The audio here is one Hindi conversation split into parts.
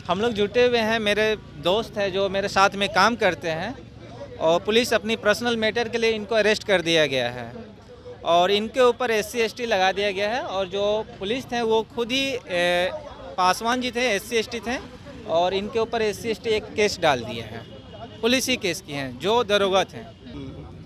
हम लोग जुटे हुए हैं, मेरे दोस्त हैं जो मेरे साथ में काम करते हैं और पुलिस अपनी पर्सनल मैटर के लिए इनको अरेस्ट कर दिया गया है और इनके ऊपर SC ST लगा दिया गया है। और जो पुलिस थे वो खुद ही पासवान जी थे, SC ST थे और इनके ऊपर SC ST एक केस डाल दिए हैं, पुलिस ही केस किए हैं जो दरोगा थे।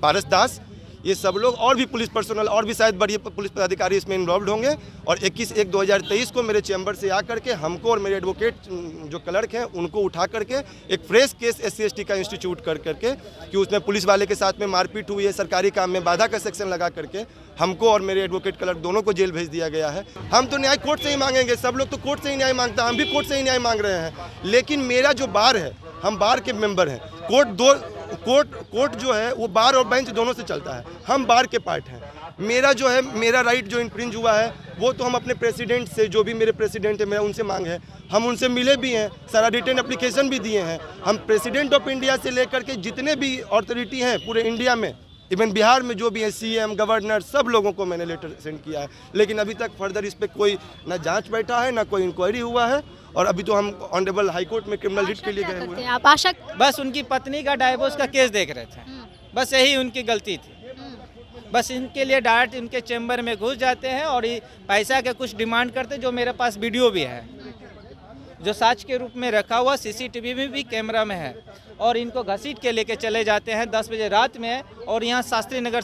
पारस दास, ये सब लोग और भी पुलिस पर्सनल और भी शायद बड़ी पुलिस पदाधिकारी इसमें इन्वॉल्व होंगे। और 21/1/2023 को मेरे चैम्बर से आकर के हमको और मेरे एडवोकेट जो क्लर्क हैं उनको उठा करके एक फ्रेश केस SC ST का इंस्टीट्यूट कर करके कि उसमें पुलिस वाले के साथ में मारपीट हुई है, सरकारी काम में बाधा का सेक्शन लगा करके हमको और मेरे एडवोकेट क्लर्क दोनों को जेल भेज दिया गया है। हम तो न्याय कोर्ट से ही मांगेंगे, सब लोग तो कोर्ट से ही न्याय मांगता है, हम भी कोर्ट से ही न्याय मांग रहे हैं। लेकिन मेरा जो बार है, हम बार के मेंबर हैं, कोर्ट जो है वो बार और बेंच दोनों से चलता है, हम बार के पार्ट हैं। मेरा जो है, मेरा राइट जो इन्फ्रिंज हुआ है वो तो हम अपने प्रेसिडेंट से, जो भी मेरे प्रेसिडेंट है मेरा उनसे मांग है, हम उनसे मिले भी हैं, सारा रिटर्न एप्लीकेशन भी दिए हैं। हम प्रेसिडेंट ऑफ इंडिया से लेकर के जितने भी अथॉरिटी हैं पूरे इंडिया में, इवन बिहार में जो भी है, CM, गवर्नर, सब लोगों को मैंने लेटर सेंड किया है। लेकिन अभी तक फर्दर इस पर कोई ना जांच बैठा है, ना कोई इंक्वायरी हुआ है। और अभी तो हम ऑनरेबल हाई कोर्ट में क्रिमिनल रिट के लिए गए हुए हैं। आप आशा बस उनकी पत्नी का डाइवोर्स का केस देख रहे थे, बस यही उनकी गलती थी। बस इनके लिए डायरेक्ट इनके चैम्बर में घुस जाते हैं और ये पैसा के कुछ डिमांड करते, जो मेरे पास वीडियो भी है, जो साक्ष्य के रूप में रखा हुआ, CCTV में भी कैमरा में है। और इनको घसीट के लेके चले जाते हैं 10 बजे रात में और यहाँ शास्त्री नगर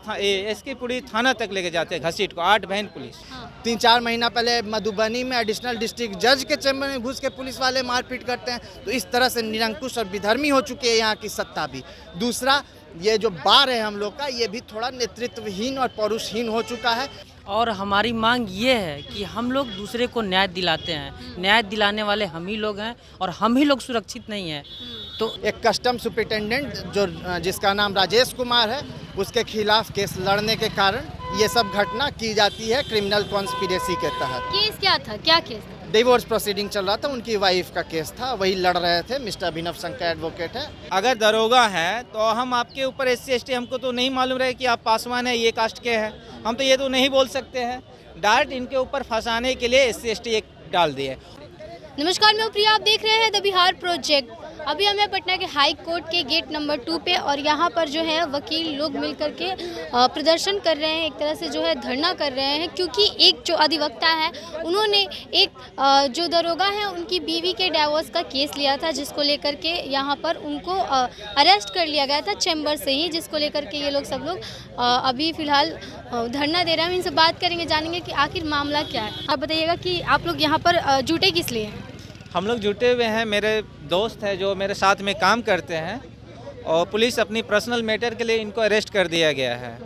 SK पुरी थाना तक लेके जाते हैं घसीट को, 8 बहन पुलिस। 3-4 महीना पहले मधुबनी में एडिशनल डिस्ट्रिक्ट जज के चैम्बर में घुस के पुलिस वाले मारपीट करते हैं। तो इस तरह से निरंकुश और विधर्मी हो चुकी है यहाँ की सत्ता भी। दूसरा, ये जो बार है हम लोग का, ये भी थोड़ा नेतृत्वहीन और पौरुषहीन हो चुका है। और हमारी मांग ये है कि हम लोग दूसरे को न्याय दिलाते हैं, न्याय दिलाने वाले हम ही लोग हैं और हम ही लोग सुरक्षित नहीं हैं। तो एक कस्टम सुपरिटेंडेंट जो जिसका नाम राजेश कुमार है, उसके खिलाफ केस लड़ने के कारण ये सब घटना की जाती है क्रिमिनल कॉन्स्पिरेसी के तहत। केस क्या था, क्या केस था? डिवोर्स प्रोसीडिंग चल रहा था, उनकी वाइफ का केस था, वही लड़ रहे थे। मिस्टर अभिनव शंकर एडवोकेट है। अगर दरोगा हैं तो हम आपके ऊपर SC ST, हमको तो नहीं मालूम रहे कि आप पासवान है, ये कास्ट के हैं, हम तो ये तो नहीं बोल सकते हैं। डायरेक्ट इनके ऊपर फंसाने के लिए SC ST एक डाल दिए। नमस्कार, मैं प्रिया, आप देख रहे हैं द बिहार प्रोजेक्ट। अभी हम हैं पटना के हाई कोर्ट के गेट नंबर 2 पे और यहाँ पर जो है वकील लोग मिलकर के प्रदर्शन कर रहे हैं, एक तरह से जो है धरना कर रहे हैं, क्योंकि एक जो अधिवक्ता है उन्होंने एक जो दरोगा है उनकी बीवी के डाइवोर्स का केस लिया था, जिसको लेकर के यहाँ पर उनको अरेस्ट कर लिया गया था चैम्बर से ही, जिसको लेकर के ये लोग सब लोग अभी फ़िलहाल धरना दे रहे हैं। इनसे बात करेंगे, जानेंगे कि आखिर मामला क्या है। आप बताइएगा कि आप लोग यहाँ पर जुटे किस लिए हैं? हम लोग जुटे हुए हैं, मेरे दोस्त हैं जो मेरे साथ में काम करते हैं और पुलिस अपनी पर्सनल मैटर के लिए इनको अरेस्ट कर दिया गया है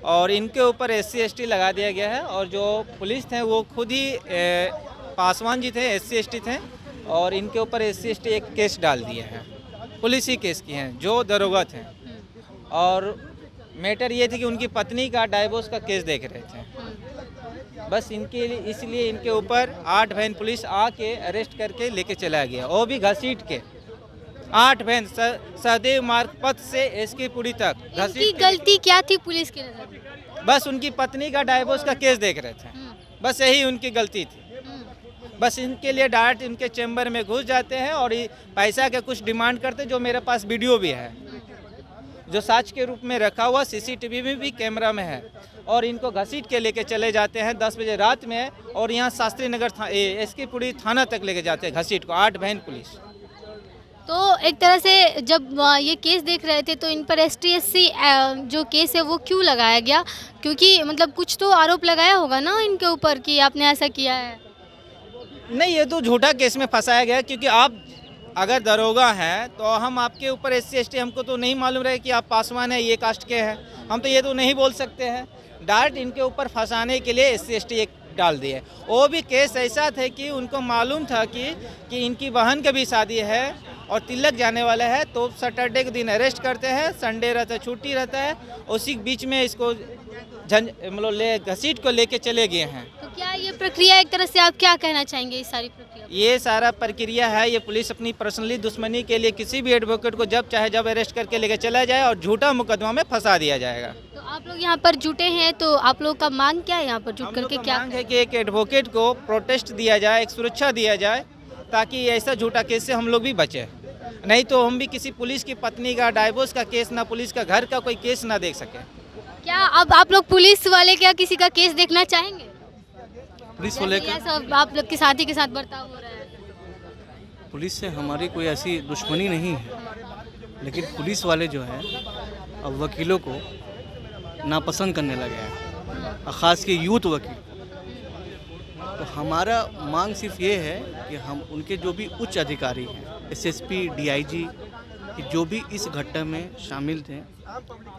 और इनके ऊपर SC ST लगा दिया गया है। और जो पुलिस थे वो खुद ही पासवान जी थे, SC ST थे और इनके ऊपर SC ST एक केस डाल दिए हैं, पुलिस ही केस किए हैं जो दरोगा थे। और मैटर ये थी कि उनकी पत्नी का डाइवोर्स का केस देख रहे थे, बस इनके इसलिए इनके ऊपर 8 बहन पुलिस आके अरेस्ट करके लेके चला गया, वो भी घसीट के 8 बहन सहदेव मार्ग पथ से SK पुरी तक इनकी घसीट के। गलती क्या थी पुलिस की नज़र में? बस उनकी पत्नी का डाइवोर्स का केस देख रहे थे, बस यही उनकी गलती थी। बस इनके लिए डायरेक्ट इनके चैम्बर में घुस जाते हैं और ये पैसा के कुछ डिमांड करते, जो मेरे पास वीडियो भी है, जो साक्ष्य के रूप में रखा हुआ, CCTV में भी कैमरा में है। और इनको घसीट के लेके चले जाते हैं 10 बजे रात में और यहाँ शास्त्री नगर SK पुरी थाना तक लेके जाते हैं घसीट को, 8 बहन पुलिस। तो एक तरह से जब ये केस देख रहे थे तो इन पर ST SC जो केस है वो क्यों लगाया गया? क्योंकि मतलब कुछ तो आरोप लगाया होगा ना इनके ऊपर कि आपने ऐसा किया है। नहीं, ये तो झूठा केस में फंसाया गया, क्योंकि आप अगर दरोगा हैं तो हम आपके ऊपर SC ST, हमको तो नहीं मालूम रहे कि आप पासवान है, ये कास्ट के हैं, हम तो ये तो नहीं बोल सकते हैं। डायरेक्ट इनके ऊपर फंसाने के लिए SC ST एक डाल दिए। वो भी केस ऐसा था कि उनको मालूम था कि इनकी बहन का भी शादी है और तिलक जाने वाला है, तो सैटरडे के दिन अरेस्ट करते हैं, संडे रहता है, छुट्टी रहता है, उसी बीच में इसको मतलब घसीट को लेके चले गए हैं। तो क्या ये प्रक्रिया, एक तरह से आप क्या कहना चाहेंगे इस सारी प्रक्रिया? ये सारा प्रक्रिया है, ये पुलिस अपनी पर्सनली दुश्मनी के लिए किसी भी एडवोकेट को जब चाहे जब अरेस्ट करके लेके चला जाए और झूठा मुकदमा में फंसा दिया जाएगा। तो आप लोग यहाँ पर जुटे हैं, तो आप लोग का मांग क्या है यहाँ पर जुट करके? क्या मांग है कि एक एडवोकेट को प्रोटेस्ट दिया जाए, एक सुरक्षा दिया जाए ताकि ऐसा झूठा केस से हम लोग भी बचें। नहीं तो हम भी किसी पुलिस की पत्नी का डाइवोर्स का केस ना, पुलिस का घर का कोई केस ना देख सके। क्या अब आप लोग पुलिस वाले क्या किसी का केस देखना चाहेंगे? पुलिस वाले जैसे ये सब आप लोग के साथी के साथ बर्ताव हो रहा है। पुलिस से हमारी कोई ऐसी दुश्मनी नहीं है, लेकिन पुलिस वाले जो हैं अब वकीलों को नापसंद करने लगे हैं, और ख़ास के यूथ वकील। तो हमारा मांग सिर्फ ये है कि हम उनके जो भी उच्च अधिकारी हैं, एसएसपी, डीआईजी, कि जो भी इस घटना में शामिल थे,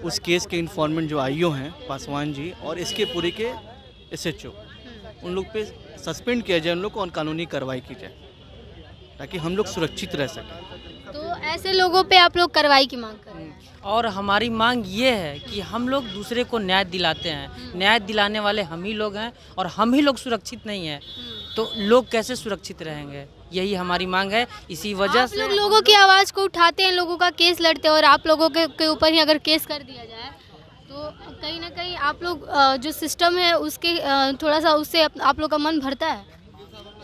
उस केस के इन्फॉर्मेंट जो आईओ हैं पासवान जी और इसके पूरे के एसएचओ, उन लोग पे सस्पेंड किया जाए, उन लोग को कानूनी कार्रवाई की जाए ताकि हम लोग सुरक्षित रह सकें। तो ऐसे लोगों पे आप लोग कार्रवाई की मांग कर रहे हैं। और हमारी मांग ये है कि हम लोग दूसरे को न्याय दिलाते हैं, न्याय दिलाने वाले हम ही लोग हैं और हम ही लोग सुरक्षित नहीं हैं, तो लोग कैसे सुरक्षित रहेंगे? यही हमारी मांग है। इसी वजह आप से लोग लोगों की आवाज़ को उठाते हैं, लोगों का केस लड़ते हैं और आप लोगों के ऊपर ही अगर केस कर दिया जाए तो कहीं ना कहीं आप लोग जो सिस्टम है उसके थोड़ा सा उससे आप लोग का मन भरता है।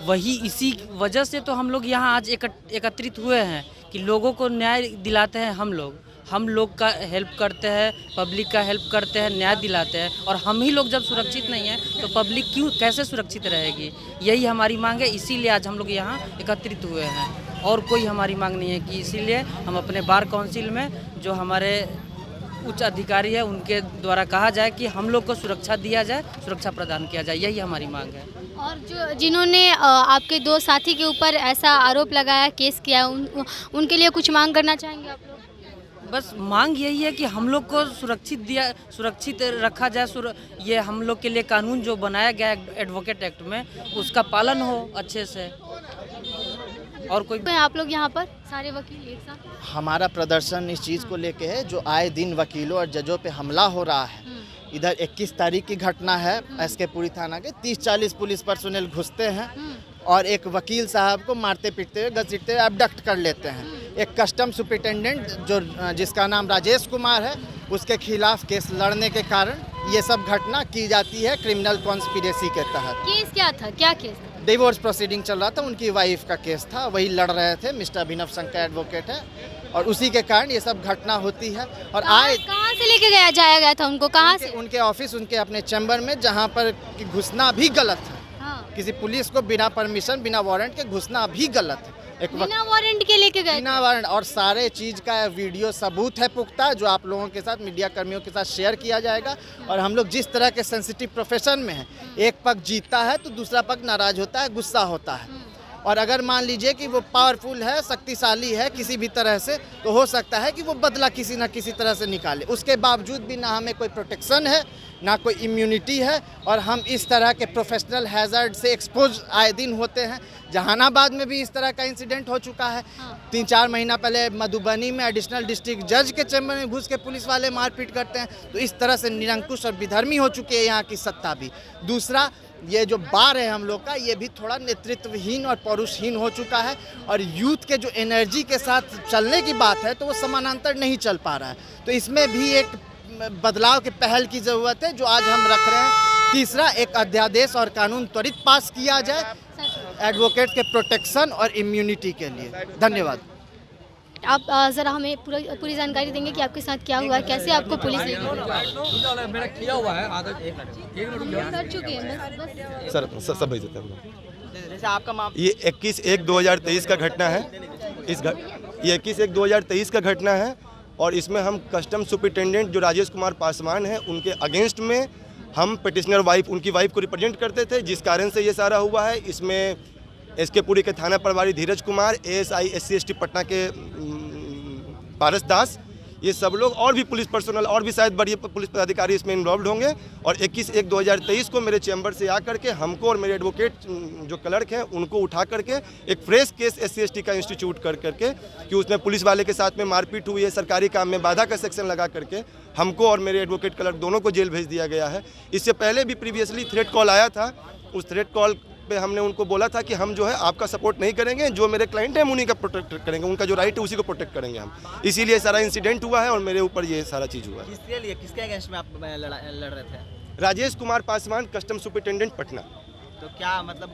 वही इसी वजह से तो हम लोग यहाँ आज एकत्रित हुए हैं कि लोगों को न्याय दिलाते हैं। हम लोग का हेल्प करते हैं, पब्लिक का हेल्प करते हैं, न्याय दिलाते हैं, और हम ही लोग जब सुरक्षित नहीं हैं तो पब्लिक कैसे सुरक्षित रहेगी? यही हमारी मांग है, इसीलिए आज हम लोग यहाँ एकत्रित हुए हैं। और कोई हमारी मांग नहीं है कि इसीलिए हम अपने बार काउंसिल में जो हमारे उच्च अधिकारी है उनके द्वारा कहा जाए कि हम लोग को सुरक्षा दिया जाए, सुरक्षा प्रदान किया जाए, यही हमारी मांग है। और जिन्होंने आपके दो साथी के ऊपर ऐसा आरोप लगाया, केस किया, उनके लिए कुछ मांग करना चाहेंगे आप लोग? बस मांग यही है कि हम लोग को सुरक्षित रखा जाए। ये हम लोग के लिए कानून जो बनाया गया है एडवोकेट एक्ट में, उसका पालन हो अच्छे से। और कोई आप लोग यहाँ पर सारे वकील एक साथ? हमारा प्रदर्शन इस चीज़ को लेके है, जो आए दिन वकीलों और जजों पे हमला हो रहा है। इधर 21 तारीख की घटना है, एसके पुरी थाना के 30-40 पुलिस पर्सोनल घुसते हैं और एक वकील साहब को मारते पीटते हुए, घसीटते हुए अबडक्ट कर लेते हैं। एक कस्टम सुपरिटेंडेंट जिसका नाम राजेश कुमार है, उसके खिलाफ केस लड़ने के कारण ये सब घटना की जाती है क्रिमिनल कॉन्स्पिरेसी के तहत। केस क्या था? क्या केस? डिवोर्स प्रोसीडिंग चल रहा था, उनकी वाइफ का केस था, वही लड़ रहे थे। मिस्टर अभिनव शंकर एडवोकेट है और उसी के कारण ये सब घटना होती है। और कहाँ से लेके जाया गया था उनको? कहाँ से? उनके ऑफिस, उनके अपने चैम्बर में, जहाँ पर घुसना भी गलत है। हाँ। किसी पुलिस को बिना परमिशन, बिना वारंट के घुसना भी गलत है। बिना वारंट के लेके गए? बिना वारंट, और सारे चीज़ का वीडियो सबूत है पुख्ता, जो आप लोगों के साथ, मीडिया कर्मियों के साथ शेयर किया जाएगा। और हम लोग जिस तरह के सेंसिटिव प्रोफेशन में हैं, एक पक्ष जीतता है तो दूसरा पक्ष नाराज होता है, गुस्सा होता है। और अगर मान लीजिए कि वो पावरफुल है, शक्तिशाली है किसी भी तरह से, तो हो सकता है कि वो बदला किसी न किसी तरह से निकाले। उसके बावजूद भी ना हमें कोई प्रोटेक्शन है, ना कोई इम्यूनिटी है, और हम इस तरह के प्रोफेशनल हैज़र्ड से एक्सपोज आए दिन होते हैं। जहानाबाद में भी इस तरह का इंसिडेंट हो चुका है। 3-4 महीना पहले मधुबनी में एडिशनल डिस्ट्रिक्ट जज के चैम्बर में घुस के पुलिस वाले मारपीट करते हैं। तो इस तरह से निरंकुश और विधर्मी हो चुकी है यहाँ की सत्ता भी। दूसरा, ये जो बार है हम लोग का, ये भी थोड़ा नेतृत्वहीन और पौरुषहीन हो चुका है। और यूथ के जो एनर्जी के साथ चलने की बात है, तो वो समानांतर नहीं चल पा रहा है। तो इसमें भी एक बदलाव के पहल की ज़रूरत है, जो आज हम रख रहे हैं। तीसरा, एक अध्यादेश और कानून त्वरित पास किया जाए एडवोकेट के प्रोटेक्शन और इम्यूनिटी के लिए। धन्यवाद। आप ज़रा हमें पूरी जानकारी देंगे कि आपके साथ क्या हुआ, कैसे आपको पुलिस ले गई? कर चुके हैं सर, सब भेज देते हैं। जैसे आपका ये 21/1/2023 का घटना है। ये 21/1/2023 का घटना है और इसमें हम कस्टम सुपरिटेंडेंट जो राजेश कुमार पासवान हैं, उनके अगेंस्ट में हम पिटिशनर वाइफ, उनकी वाइफ को रिप्रेजेंट करते थे, जिस कारण से ये सारा हुआ है। इसमें एसके पुरी के थाना प्रभारी धीरज कुमार, ASI SC/ST पटना के पारस दास, ये सब लोग और भी पुलिस पर्सनल और भी शायद बड़ी पुलिस पदाधिकारी इसमें इन्वॉल्व होंगे। और 21/1/2023 को मेरे चैम्बर से आकर के हमको और मेरे एडवोकेट जो क्लर्क हैं उनको उठा करके एक फ्रेश केस SC/ST का इंस्टीट्यूट कर करके कि उसमें पुलिस वाले के साथ में मारपीट हुई है, सरकारी काम में बाधा का सेक्शन लगा करके हमको और मेरे एडवोकेट क्लर्क दोनों को जेल भेज दिया गया है। इससे पहले भी प्रीवियसली थ्रेट कॉल आया था। उस थ्रेट कॉल पे हमने उनको बोला था कि हम जो है आपका सपोर्ट नहीं करेंगे, जो मेरे क्लाइंट हैं उन्हीं का प्रोटेक्ट करेंगे, उनका जो राइट है उसी को प्रोटेक्ट करेंगे हम। इसीलिए सारा इंसिडेंट हुआ है और मेरे ऊपर ये सारा चीज़ हुआ है। किसके अगेंस्ट में आप लड़ रहे थे? Rajesh Kumar Paswan, custom superintendent Patna. तो क्या मतलब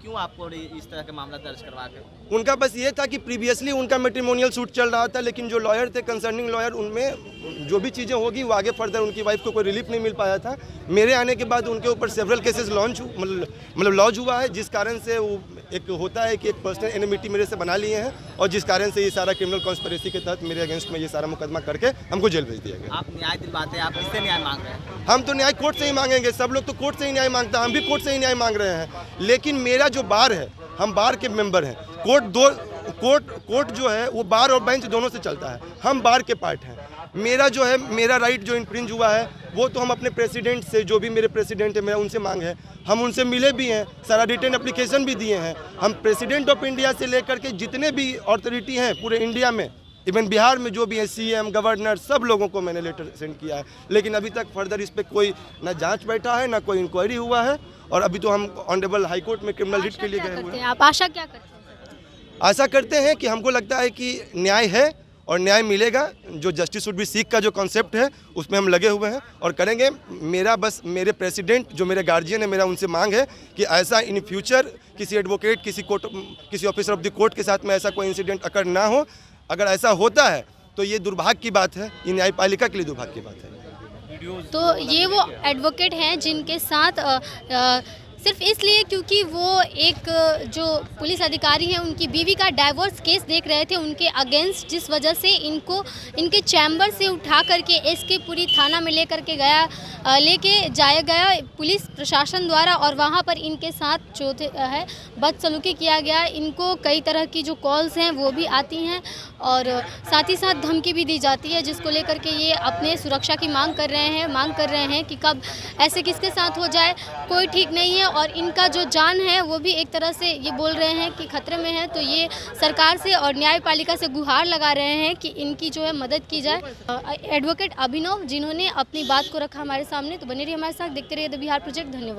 क्यों आपको इस तरह का मामला दर्ज करवा के? उनका बस ये था कि प्रीवियसली उनका मैट्रिमोनियल सूट चल रहा था, लेकिन जो लॉयर थे, कंसर्निंग लॉयर, उनमें जो भी चीज़ें होगी वो आगे फर्दर उनकी वाइफ को कोई रिलीफ नहीं मिल पाया था। मेरे आने के बाद उनके ऊपर सेवरल केसेस मतलब लॉन्च हुआ है, जिस कारण से वो एक होता है कि एक पर्सनल एनिमिटी मेरे से बना लिए हैं, और जिस कारण से ये सारा क्रिमिनल कॉन्स्पिरेसी के तहत मेरे अगेंस्ट में ये सारा मुकदमा करके हमको जेल भेज दिया गया। आप न्याय दिलवाते हैं, आप किससे न्याय मांग रहे हैं? हम तो न्याय कोर्ट से ही मांगेंगे, सब लोग तो कोर्ट से ही न्याय मांगता है, हम भी कोर्ट से ही न्याय मांग रहे हैं। लेकिन मेरा जो बार है, हम बार के मेंबर हैं, कोर्ट जो है वो बार और बेंच दोनों से चलता है, हम बार के पार्ट हैं। मेरा जो है, मेरा राइट जो इन्फ्रिंज हुआ है वो तो हम अपने प्रेसिडेंट से, जो भी मेरे प्रेसिडेंट है, मेरा उनसे मांग है, हम उनसे मिले भी हैं, सारा रिटर्न एप्लीकेशन भी दिए हैं। हम प्रेसिडेंट ऑफ इंडिया से लेकर के जितने भी अथॉरिटी हैं पूरे इंडिया में, इवन बिहार में जो भी है, सीएम, गवर्नर, सब लोगों को मैंने लेटर सेंड किया है, लेकिन अभी तक फर्दर इस पर कोई ना जांच बैठा है, ना कोई इंक्वायरी हुआ है। और अभी तो हम ऑनरेबल हाई कोर्ट में क्रिमिनल रिट के लिए गए हुए हैं। आप आशा क्या करते हैं? आशा करते हैं कि हमको लगता है कि न्याय है और न्याय मिलेगा। जो जस्टिस शुड बी सीक का जो कॉन्सेप्ट है उसमें हम लगे हुए हैं और करेंगे। मेरा बस, मेरे प्रेसिडेंट जो मेरे गार्जियन है, मेरा उनसे मांग है कि ऐसा इन फ्यूचर किसी एडवोकेट, किसी ऑफिसर ऑफ द कोर्ट के साथ में ऐसा कोई इंसिडेंट अकर ना हो। अगर ऐसा होता है तो ये दुर्भाग्य की बात है, ये न्यायपालिका के लिए दुर्भाग्य की बात है। तो ये वो एडवोकेट हैं जिनके साथ सिर्फ इसलिए क्योंकि वो एक जो पुलिस अधिकारी हैं उनकी बीवी का डाइवोर्स केस देख रहे थे उनके अगेंस्ट, जिस वजह से इनको इनके चैम्बर से उठा करके एसके पुरी थाना में लेके जाया गया पुलिस प्रशासन द्वारा, और वहाँ पर इनके साथ जो है बदसलूकी किया गया। इनको कई तरह की जो कॉल्स हैं वो भी आती हैं और साथ ही साथ धमकी भी दी जाती है, जिसको लेकर के ये अपने सुरक्षा की मांग कर रहे हैं कि कब ऐसे किसके साथ हो जाए कोई ठीक नहीं है। और इनका जो जान है वो भी एक तरह से ये बोल रहे हैं कि खतरे में है। तो ये सरकार से और न्यायपालिका से गुहार लगा रहे हैं कि इनकी जो है मदद की जाए। एडवोकेट अभिनव जिन्होंने अपनी बात को रखा हमारे सामने। तो बने रहिए हमारे साथ, देखते रहिए द बिहार प्रोजेक्ट। धन्यवाद।